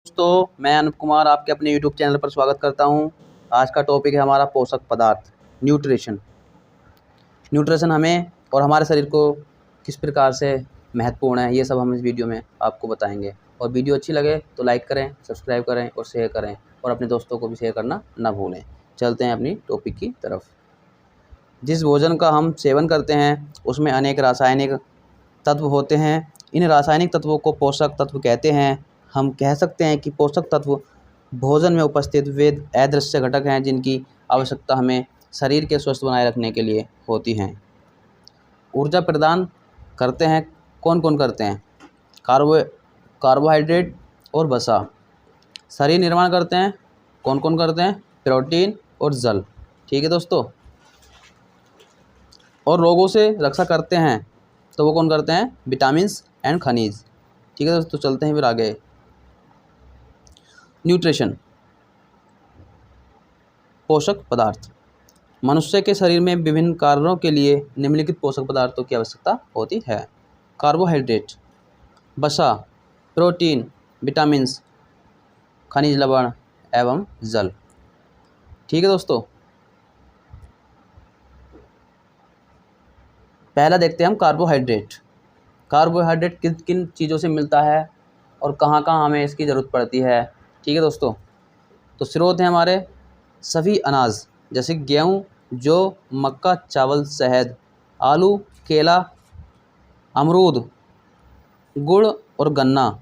दोस्तों, मैं अनुप कुमार आपके अपने यूट्यूब चैनल पर स्वागत करता हूं। आज का टॉपिक है हमारा पोषक पदार्थ न्यूट्रिशन। न्यूट्रिशन हमें और हमारे शरीर को किस प्रकार से महत्वपूर्ण है, ये सब हम इस वीडियो में आपको बताएंगे। और वीडियो अच्छी लगे तो लाइक करें, सब्सक्राइब करें और शेयर करें, और अपने दोस्तों को भी शेयर करना ना भूलें। चलते हैं अपनी टॉपिक की तरफ। जिस भोजन का हम सेवन करते हैं उसमें अनेक रासायनिक तत्व होते हैं। इन रासायनिक तत्वों को पोषक तत्व कहते हैं। हम कह सकते हैं कि पोषक तत्व भोजन में उपस्थित वे अदृश्य घटक हैं जिनकी आवश्यकता हमें शरीर के स्वस्थ बनाए रखने के लिए होती हैं। ऊर्जा प्रदान करते हैं कौन कौन करते हैं? कार्बोहाइड्रेट और वसा। शरीर निर्माण करते हैं कौन कौन करते हैं? प्रोटीन और जल। ठीक है दोस्तों। और रोगों से रक्षा करते हैं तो वो कौन करते हैं? विटामिन्स एंड खनिज। ठीक है दोस्तों, चलते हैं फिर आगे। न्यूट्रिशन पोषक पदार्थ। मनुष्य के शरीर में विभिन्न कार्यों के लिए निम्नलिखित पोषक पदार्थों की आवश्यकता होती है। कार्बोहाइड्रेट, वसा, प्रोटीन, विटामिन्स, खनिज लवण एवं जल। ठीक है दोस्तों, पहला देखते हैं हम कार्बोहाइड्रेट। कार्बोहाइड्रेट किन किन चीज़ों से मिलता है और कहाँ कहाँ हमें इसकी ज़रूरत पड़ती है। ठीक है दोस्तों, तो स्रोत हैं हमारे सभी अनाज जैसे गेहूँ, जौ, मक्का, चावल, शहद, आलू, केला, अमरूद, गुड़ और गन्ना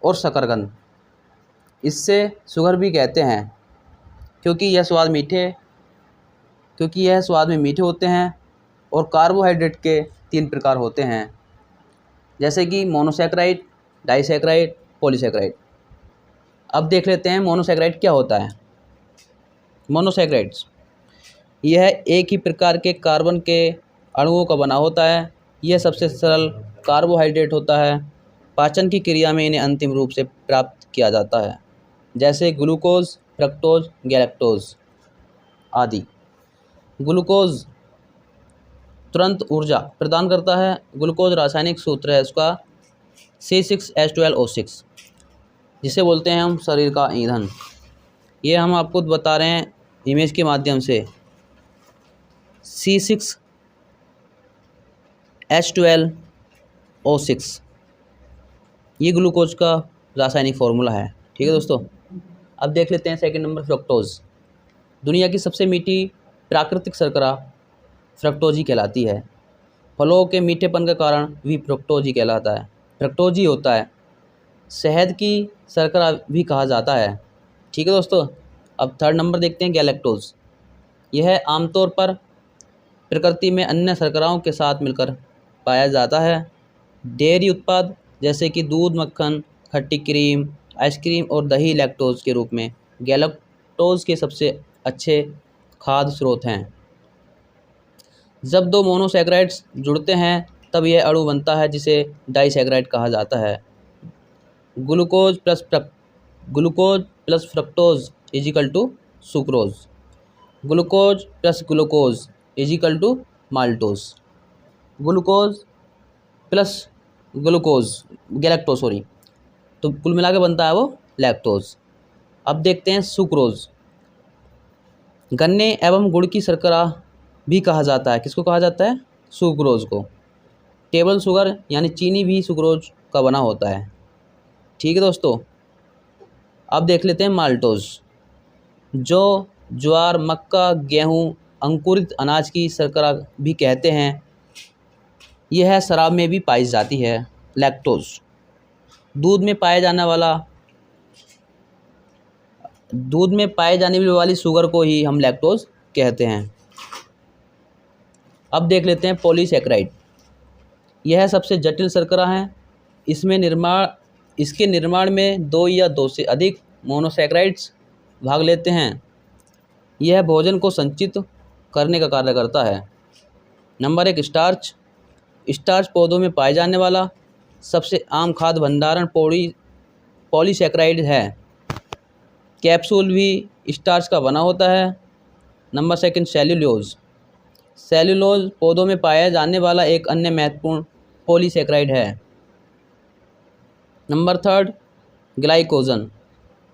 और शकरकंद। इससे शुगर भी कहते हैं क्योंकि यह स्वाद में मीठे होते हैं। और कार्बोहाइड्रेट के 3 प्रकार होते हैं जैसे कि मोनोसैकेराइड, डाइसैकेराइड, पॉलीसैकेराइड। अब देख लेते हैं मोनोसैकेराइड क्या होता है। मोनोसैकेराइड्स यह एक ही प्रकार के कार्बन के अणुओं का बना होता है। यह सबसे सरल कार्बोहाइड्रेट होता है। पाचन की क्रिया में इन्हें अंतिम रूप से प्राप्त किया जाता है जैसे ग्लूकोज, फ्रक्टोज, गैलेक्टोज आदि। ग्लूकोज तुरंत ऊर्जा प्रदान करता है। ग्लूकोज रासायनिक सूत्र है उसका C6H12O6, जिसे बोलते हैं हम शरीर का ईंधन। ये हम आपको बता रहे हैं इमेज के माध्यम से। C6H12O6 ये ग्लूकोज का रासायनिक फॉर्मूला है। ठीक है दोस्तों, अब देख लेते हैं सेकंड नंबर फ्रक्टोज। दुनिया की सबसे मीठी प्राकृतिक शर्करा फ्रक्टोज ही कहलाती है। फलों के मीठेपन के कारण भी फ्रक्टोज ही कहलाता है, फ्रक्टोज ही होता है। शहद की शर्करा भी कहा जाता है। ठीक है दोस्तों, अब थर्ड नंबर देखते हैं गैलेक्टोज। यह आमतौर पर प्रकृति में अन्य शर्कराओं के साथ मिलकर पाया जाता है। डेयरी उत्पाद जैसे कि दूध, मक्खन, खट्टी क्रीम, आइसक्रीम और दही लैक्टोज के रूप में गैलेक्टोज के सबसे अच्छे खाद्य स्रोत हैं। जब दो मोनोसैकेराइड्स जुड़ते हैं तब यह अणु बनता है जिसे डाइसैकेराइड कहा जाता है। Glucose plus fructose is equal to sucrose. Glucose plus glucose is equal to maltose. Glucose plus glucose galactose तो कुल मिला के बनता है वो लैक्टोज। अब देखते हैं सुक्रोज। गन्ने एवं गुड़ की शर्करा भी कहा जाता है। किसको कहा जाता है? सुक्रोज को। टेबल शुगर यानी चीनी भी सुक्रोज का बना होता है। ठीक है दोस्तों, अब देख लेते हैं माल्टोज। जो ज्वार, मक्का, गेहूँ, अंकुरित अनाज की शर्करा भी कहते हैं। यह शराब में भी पाई जाती है। लैक्टोज दूध में पाए जाने वाली शुगर को ही हम लैक्टोज कहते हैं। अब देख लेते हैं पॉलीसैकेराइड। यह सबसे जटिल शर्करा है। इसके निर्माण में 2 या 2 से अधिक मोनोसैकेराइड्स भाग लेते हैं। यह भोजन को संचित करने का कार्य करता है। Number 1 starch. स्टार्च पौधों में पाए जाने वाला सबसे आम खाद्य भंडारण पॉलीसैकेराइड है। कैप्सूल भी स्टार्च का बना होता है। Number 2 cellulose. सेल्यूलोज पौधों में पाया जाने वाला एक अन्य महत्वपूर्ण पॉलीसैकेराइड है। Number 3 glycogen.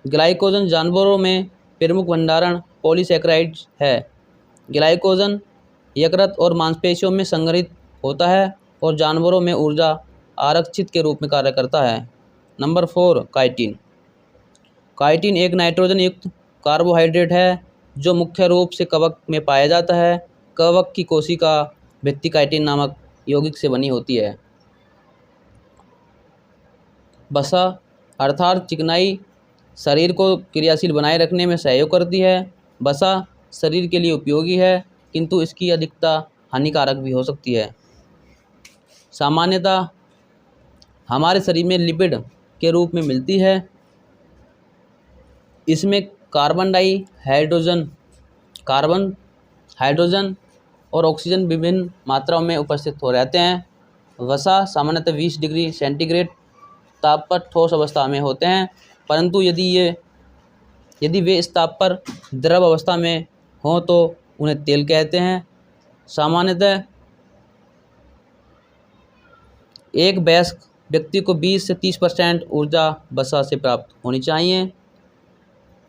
ग्लाइकोजन जानवरों में प्रमुख भंडारण पॉलीसैकेराइड्स है। ग्लाइकोजन यकृत और मांसपेशियों में संग्रहित होता है और जानवरों में ऊर्जा आरक्षित के रूप में कार्य करता है। Number 4 chitin. काइटिन एक नाइट्रोजन युक्त कार्बोहाइड्रेट है जो मुख्य रूप से कवक में पाया जाता है। कवक की कोशिका भित्ति काइटिन नामक यौगिक से बनी होती है। वसा अर्थात चिकनाई शरीर को क्रियाशील बनाए रखने में सहयोग करती है। वसा शरीर के लिए उपयोगी है किंतु इसकी अधिकता हानिकारक भी हो सकती है। सामान्यतः हमारे शरीर में लिपिड के रूप में मिलती है। इसमें कार्बन हाइड्रोजन और ऑक्सीजन विभिन्न मात्राओं में उपस्थित हो रहते हैं। वसा सामान्यतः 20 डिग्री सेंटीग्रेड ताप पर ठोस अवस्था में होते हैं, परंतु यदि वे इस ताप पर द्रव अवस्था में हों तो उन्हें तेल कहते हैं। सामान्यतः एक वयस्क व्यक्ति को 20 से 30% ऊर्जा वसा से प्राप्त होनी चाहिए।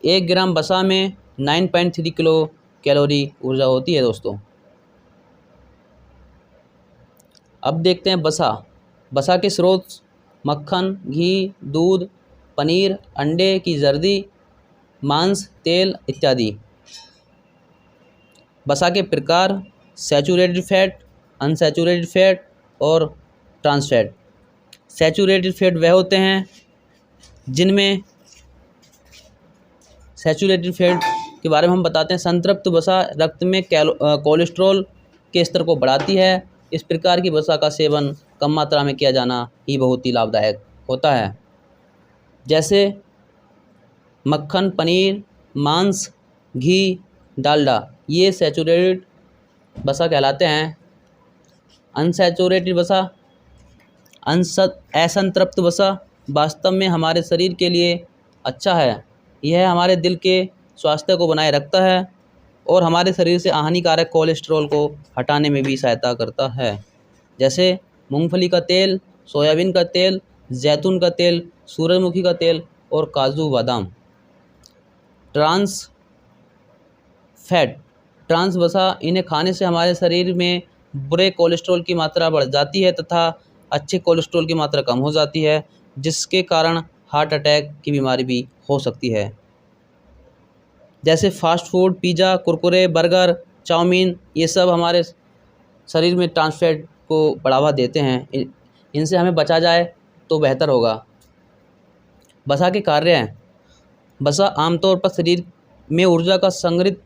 1 ग्राम वसा में 9.3 किलो कैलोरी ऊर्जा होती है दोस्तों। अब देखते हैं वसा के स्रोत मक्खन, घी, दूध, पनीर, अंडे की जर्दी, मांस, तेल इत्यादि। वसा के प्रकार सैचुरेटेड फैट, अनसैचुरेटेड फैट और ट्रांस फैट। सैचुरेटेड फैट वह होते हैं जिनमें सैचुरेटेड फैट के बारे में हम बताते हैं। संतृप्त वसा रक्त में कोलेस्ट्रॉल के स्तर को बढ़ाती है। इस प्रकार की वसा का सेवन कम मात्रा में किया जाना ही बहुत ही लाभदायक होता है। जैसे मक्खन, पनीर, मांस, घी, डालडा ये सैचुरेटेड वसा कहलाते हैं। अनसैचुरेटेड वसा असंतृप्त वसा वास्तव में हमारे शरीर के लिए अच्छा है। यह हमारे दिल के स्वास्थ्य को बनाए रखता है और हमारे शरीर से हानिकारक कोलेस्ट्रॉल को हटाने में भी सहायता करता है। जैसे मूंगफली का तेल, सोयाबीन का तेल, जैतून का तेल, सूरजमुखी का तेल और काजू बादाम। ट्रांस वसा इन्हें खाने से हमारे शरीर में बुरे कोलेस्ट्रॉल की मात्रा बढ़ जाती है तथा अच्छे कोलेस्ट्रॉल की मात्रा कम हो जाती है, जिसके कारण हार्ट अटैक की बीमारी भी हो सकती है। जैसे fast food, pizza, Kurkure, burger, chow mein ये सब हमारे शरीर में ट्रांस फैट को बढ़ावा देते हैं। इनसे हमें बचा जाए तो बेहतर होगा। वसा के कार्य हैं। वसा आमतौर पर शरीर में ऊर्जा का संग्रहित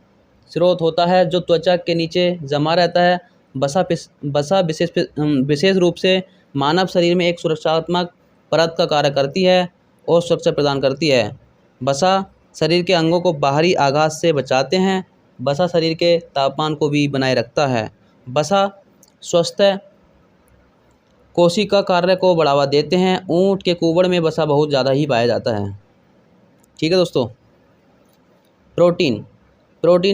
स्रोत होता है जो त्वचा के नीचे जमा रहता है। वसा विशेष रूप से मानव शरीर में एक सुरक्षात्मक परत का कार्य करती है और सुरक्षा प्रदान करती है। वसा शरीर के अंगों को बाहरी आघात से बचाते हैं। वसा शरीर के तापमान को भी बनाए रखता है। वसा स्वस्थ कोशिका कार्य को बढ़ावा देते हैं। ऊँट के कुबड़ में वसा बहुत ज़्यादा ही पाया जाता है। ठीक है दोस्तों। प्रोटीन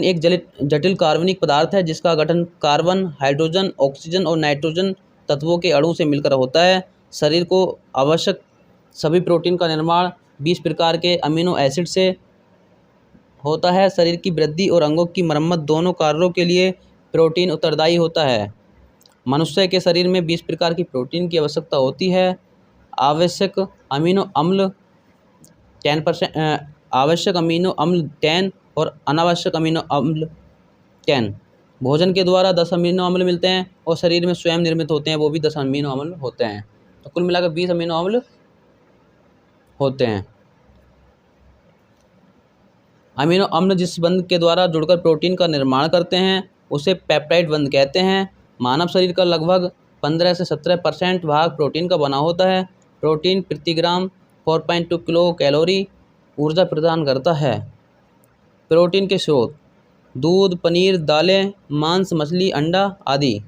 एक जटिल कार्बनिक पदार्थ है जिसका गठन कार्बन, हाइड्रोजन, ऑक्सीजन और नाइट्रोजन तत्वों के अणु से मिलकर होता है। शरीर को आवश्यक सभी प्रोटीन का निर्माण 20 प्रकार के अमीनो एसिड से होता है। शरीर की वृद्धि और अंगों की मरम्मत दोनों कार्यों के लिए प्रोटीन उत्तरदायी होता है। मनुष्य के शरीर में 20 प्रकार की प्रोटीन की आवश्यकता होती है। आवश्यक अमीनो अम्ल 10 और अनावश्यक अमीनो अम्ल 10। भोजन के द्वारा 10 अमीनो अम्ल मिलते हैं और शरीर में स्वयं निर्मित होते हैं, वो भी 10 अमीनो अम्ल होते हैं। तो कुल मिलाकर 20 अमीनो अम्ल होते हैं। अमीनो अम्ल जिस बंध के द्वारा जुड़कर प्रोटीन का निर्माण करते हैं उसे पेप्टाइड बंध कहते हैं। मानव शरीर का लगभग 15 से 17% भाग प्रोटीन का बना होता है। प्रोटीन प्रति ग्राम 4.2 किलो कैलोरी ऊर्जा प्रदान करता है। प्रोटीन के स्रोत दूध, पनीर, दालें, मांस, मछली, अंडा आदि।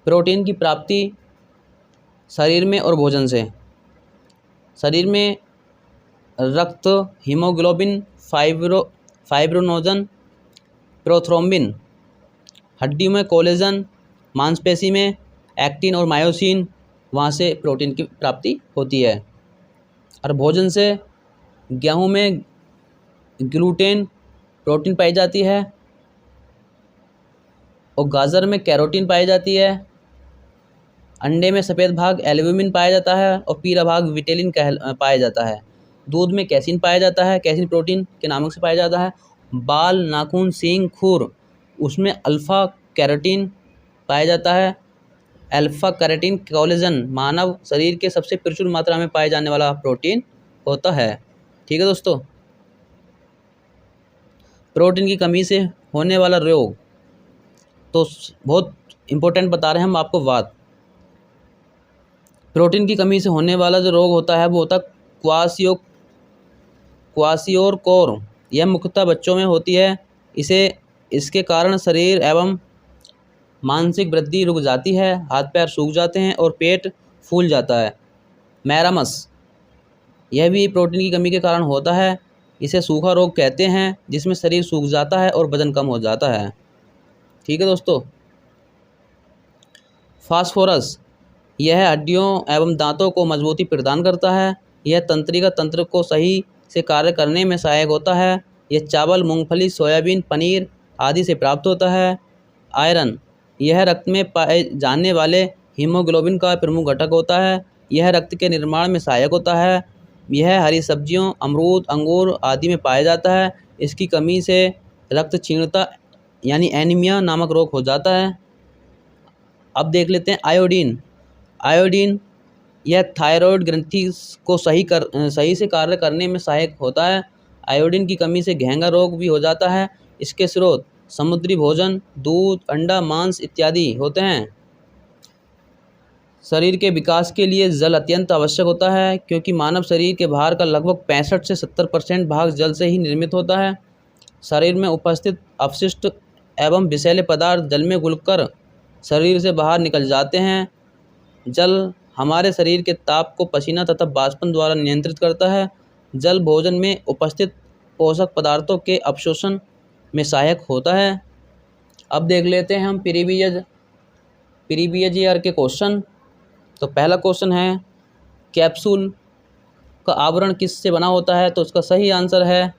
प्रोटीन की प्राप्ति शरीर में और भोजन से। शरीर में रक्त, हीमोग्लोबिन, फाइब्रोनोजन, प्रोथ्रोम्बिन, हड्डियों में कोलेजन, मांसपेशी में एक्टिन और मायोसिन, वहाँ से प्रोटीन की प्राप्ति होती है। और भोजन से गेहूँ में ग्लूटेन प्रोटीन पाई जाती है, और गाजर में कैरोटीन पाई जाती है। अंडे में सफ़ेद भाग एल्ब्यूमिन पाया जाता है और पीला भाग विटेलिन पाया जाता है। दूध में कैसीन पाया जाता है, कैसीन प्रोटीन के नामक से पाया जाता है। बाल, नाखून, सींग, खुर, उसमें अल्फ़ा कैरोटीन पाया जाता है। अल्फ़ा कैरोटीन कोलेजन मानव शरीर के सबसे प्रचुर मात्रा में पाए जाने वाला प्रोटीन होता है। ठीक है दोस्तों, प्रोटीन की कमी से होने वाला रोग, तो बहुत इम्पोर्टेंट बता रहे हैं हम आपको बात। प्रोटीन की कमी से होने वाला जो रोग होता है वो होता है क्वाशियोरकोर। यह मुख्यतः बच्चों में होती है। इसके कारण शरीर एवं मानसिक वृद्धि रुक जाती है, हाथ पैर सूख जाते हैं और पेट फूल जाता है। मैरामस, यह भी प्रोटीन की कमी के कारण होता है। इसे सूखा रोग कहते हैं, जिसमें शरीर सूख जाता है और वजन कम हो जाता है। ठीक है दोस्तों, फास्फोरस, यह हड्डियों एवं दांतों को मजबूती प्रदान करता है। यह तंत्रिका तंत्र को सही से कार्य करने में सहायक होता है। यह चावल, मूंगफली, सोयाबीन, पनीर आदि से प्राप्त होता है। आयरन, यह रक्त में पाए जाने वाले हीमोग्लोबिन का प्रमुख घटक होता है। यह रक्त के निर्माण में सहायक होता है। यह हरी सब्जियों, अमरूद, अंगूर आदि में पाया जाता है। इसकी कमी से रक्त क्षीणता यानी एनीमिया नामक रोग हो जाता है। अब देख लेते हैं आयोडीन। आयोडीन यह थायराइड ग्रंथि को सही से कार्य करने में सहायक होता है। आयोडीन की कमी से घेंगा रोग भी हो जाता है। इसके स्रोत समुद्री भोजन, दूध, अंडा, मांस इत्यादि होते हैं। शरीर के विकास के लिए जल अत्यंत आवश्यक होता है, क्योंकि मानव शरीर के भार का लगभग 65 से 70% भाग जल से ही निर्मित होता है। शरीर में उपस्थित अपशिष्ट एवं विषैले पदार्थ जल में घुलकर शरीर से बाहर निकल जाते हैं। जल हमारे शरीर के ताप को पसीना तथा वाष्पन द्वारा नियंत्रित करता है। जल भोजन में उपस्थित पोषक पदार्थों के अवशोषण में सहायक होता है। अब देख लेते हैं हम प्रीवियस ईयर के क्वेश्चन। तो पहला क्वेश्चन है, कैप्सूल का आवरण किस से बना होता है? तो उसका सही आंसर है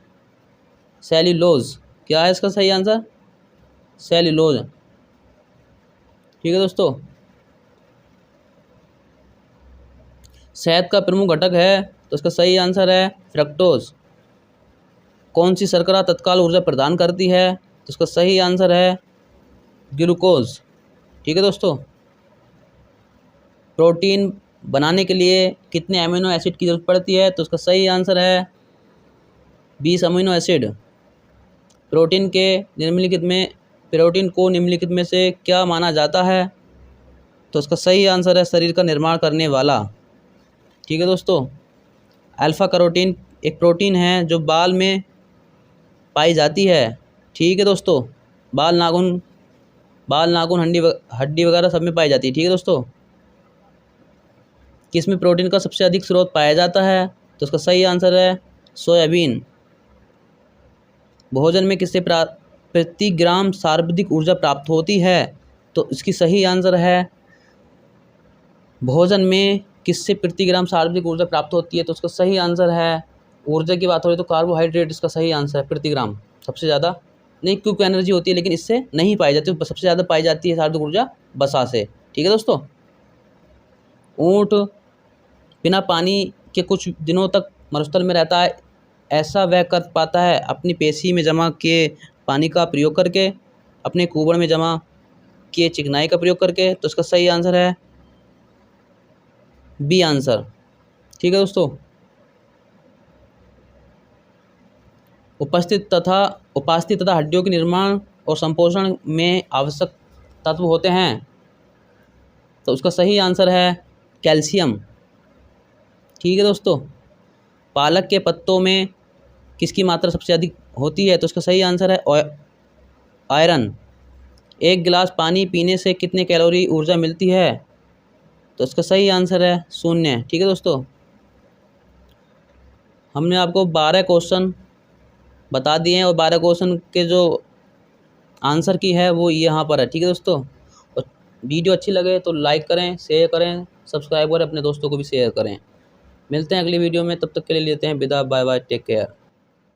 सेल्यूलोज। क्या है इसका सही आंसर? सेल्यूलोज। ठीक है दोस्तों, शहद का प्रमुख घटक है, तो इसका सही आंसर है फ्रक्टोज। कौन सी शर्करा तत्काल ऊर्जा प्रदान करती है? तो इसका सही आंसर है ग्लूकोज। ठीक है दोस्तों, प्रोटीन बनाने के लिए कितने अमीनो एसिड की जरूरत पड़ती है? तो उसका सही आंसर है 20 अमीनो एसिड। प्रोटीन को निम्नलिखित में से क्या माना जाता है? तो उसका सही आंसर है शरीर का निर्माण करने वाला। ठीक है दोस्तों, अल्फ़ा कैरोटीन एक प्रोटीन है जो बाल में पाई जाती है। ठीक है दोस्तों, बाल नाखून हड्डी वगैरह सब में पाई जाती है। ठीक है दोस्तों, किसमें प्रोटीन का सबसे अधिक स्रोत पाया जाता है? तो उसका सही आंसर है सोयाबीन। भोजन में किससे प्रति ग्राम सर्वाधिक ऊर्जा प्राप्त होती है? तो इसकी सही आंसर है भोजन में किससे प्रति ग्राम सर्वाधिक ऊर्जा प्राप्त होती है? तो उसका सही आंसर है, ऊर्जा की बात हो रही तो कार्बोहाइड्रेट इसका सही आंसर है। प्रति ग्राम सबसे ज़्यादा नहीं, क्विक एनर्जी होती है लेकिन इससे नहीं पाई जाती, सबसे ज़्यादा पाई जाती है सर्वाधिक ऊर्जा वसा से। ठीक है दोस्तों, ऊँट बिना पानी के कुछ दिनों तक मरुस्थल में रहता है। ऐसा वह कर पाता है अपनी पेशी में जमा किए पानी का प्रयोग करके, अपने कुबड़ में जमा किए चिकनाई का प्रयोग करके। तो इसका सही आंसर है बी आंसर। ठीक है दोस्तों, उपास्थि तथा हड्डियों के निर्माण और संपोषण में आवश्यक तत्व होते हैं। तो उसका सही आंसर है कैल्शियम। ठीक है दोस्तों, पालक के पत्तों में किसकी मात्रा सबसे अधिक होती है? तो उसका सही आंसर है आयरन। एक गिलास पानी पीने से कितने कैलोरी ऊर्जा मिलती है? तो इसका सही आंसर है 0। ठीक है दोस्तों, हमने आपको 12 क्वेश्चन बता दिए हैं और 12 क्वेश्चन के जो आंसर की है वो यहाँ पर है। ठीक है दोस्तों, और वीडियो अच्छी लगे तो लाइक करें, शेयर करें, सब्सक्राइब करें, अपने दोस्तों को भी शेयर करें। मिलते हैं अगली वीडियो में, तब तक के लिए लेते हैं विदा, बाय बाय, टेक केयर।